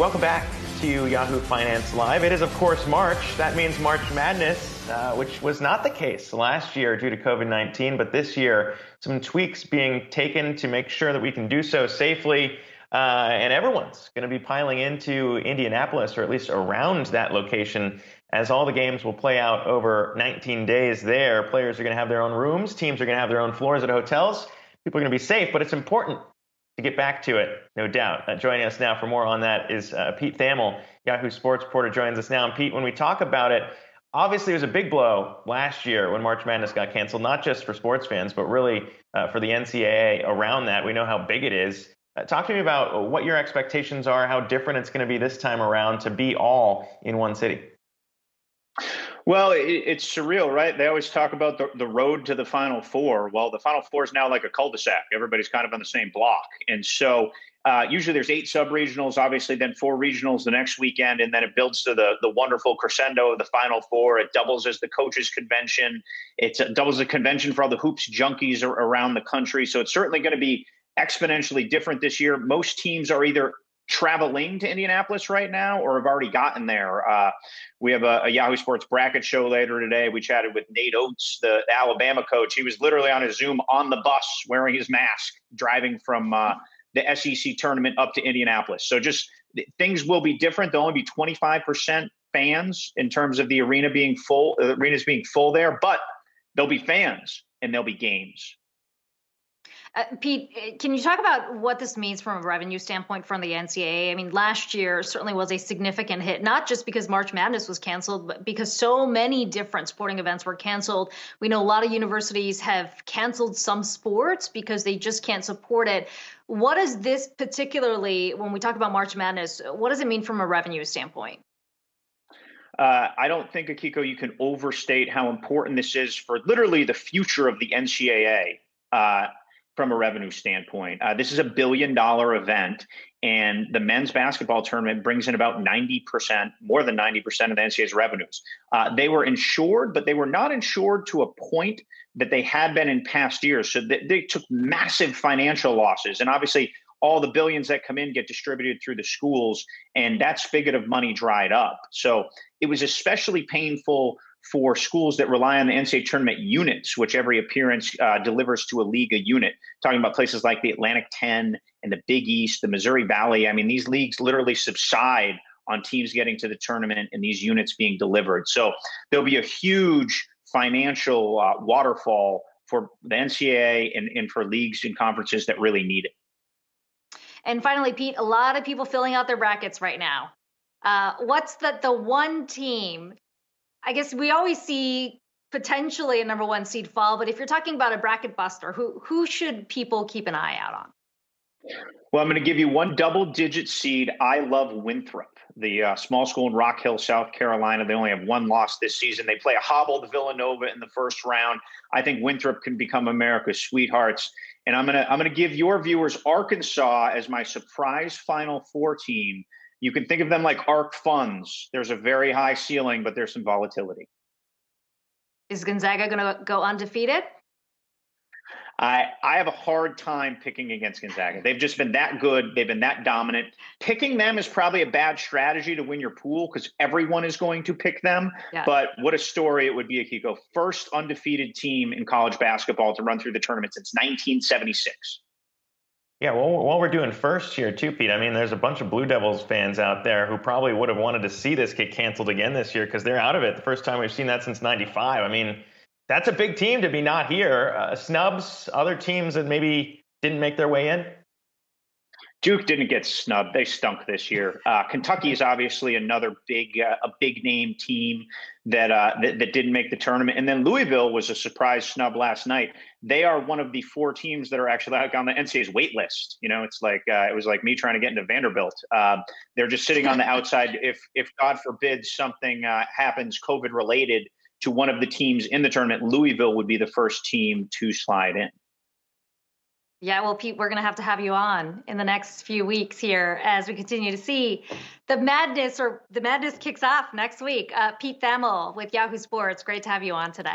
Welcome back to Yahoo Finance Live. It is, of course, March. That means March Madness, which was not the case last year due to COVID-19, but this year, some tweaks being taken to make sure that we can do so safely. And everyone's going to be piling into Indianapolis, or at least around that location, as all the games will play out over 19 days there. Players are going to have their own rooms. Teams are going to have their own floors at hotels. People are going to be safe, but it's important to get back to it, no doubt. Joining us now for more on that is Pete Thamel, Yahoo Sports reporter, joins us now. And Pete, when we talk about it, obviously it was a big blow last year when March Madness got canceled, not just for sports fans, but really for the NCAA around that. We know how big it is. Talk to me about what your expectations are, how different it's going to be this time around to be all in one city. Well, it's surreal, right? They always talk about the road to the Final Four. Well, the Final Four is now like a cul-de-sac. Everybody's kind of on the same block. And so usually there's 8 sub-regionals, obviously then 4 regionals the next weekend, and then it builds to the wonderful crescendo of the Final Four. It doubles as the coaches' convention. It doubles the convention for all the hoops junkies around the country. So it's certainly going to be exponentially different this year. Most teams are either traveling to Indianapolis right now or have already gotten there. We have a Yahoo Sports bracket show later today. We chatted with Nate Oates, the Alabama coach. He was literally on his Zoom on the bus wearing his mask, driving from the SEC tournament up to Indianapolis. So just things will be different. There'll only be 25% fans in terms of the arena being full. The arena's being full there, but there'll be fans and there'll be games. Pete, can you talk about what this means from a revenue standpoint from the NCAA? I mean, last year certainly was a significant hit, not just because March Madness was canceled, but because so many different sporting events were canceled. We know a lot of universities have canceled some sports because they just can't support it. What is this particularly, when we talk about March Madness, what does it mean from a revenue standpoint? I don't think, Akiko, you can overstate how important this is for literally the future of the NCAA. From a revenue standpoint. This is a $1 billion event, and the men's basketball tournament brings in about 90%, more than 90% of the NCAA's revenues. They were insured, but they were not insured to a point that they had been in past years. So they took massive financial losses. And obviously, all the billions that come in get distributed through the schools, and that spigot of money dried up. So it was especially painful for schools that rely on the NCAA tournament units, which every appearance delivers to a league a unit. Talking about places like the Atlantic 10 and the Big East, the Missouri Valley. I mean, these leagues literally subside on teams getting to the tournament and these units being delivered. So there'll be a huge financial waterfall for the NCAA and for leagues and conferences that really need it. And finally, Pete, a lot of people filling out their brackets right now. What's the one team? I guess we always see potentially a number 1 seed fall, but if you're talking about a bracket buster, who should people keep an eye out on? Well, I'm going to give you one double-digit seed. I love Winthrop, the small school in Rock Hill, South Carolina. They only have 1 loss this season. They play a hobbled Villanova in the first round. I think Winthrop can become America's sweethearts. And I'm going to give your viewers Arkansas as my surprise Final Four team. You can think of them like ARC funds. There's a very high ceiling, but there's some volatility. Is Gonzaga going to go undefeated? I have a hard time picking against Gonzaga. They've just been that good. They've been that dominant. Picking them is probably a bad strategy to win your pool because everyone is going to pick them. Yeah. But what a story it would be, Akiko. First undefeated team in college basketball to run through the tournament since 1976. Yeah, well, while we're doing first here too, Pete, I mean, there's a bunch of Blue Devils fans out there who probably would have wanted to see this get canceled again this year because they're out of it. The first time we've seen that since '95. I mean, that's a big team to be not here. Snubs, other teams that maybe didn't make their way in. Duke didn't get snubbed. They stunk this year. Kentucky is obviously another big name team that didn't make the tournament. And then Louisville was a surprise snub last night. They are one of the 4 teams that are actually on the NCAA's wait list. You know, it's like it was like me trying to get into Vanderbilt. They're just sitting on the outside. If God forbid something happens COVID related to one of the teams in the tournament, Louisville would be the first team to slide in. Yeah, well, Pete, we're going to have you on in the next few weeks here as we continue to see the madness kicks off next week. Pete Thamel with Yahoo Sports. Great to have you on today.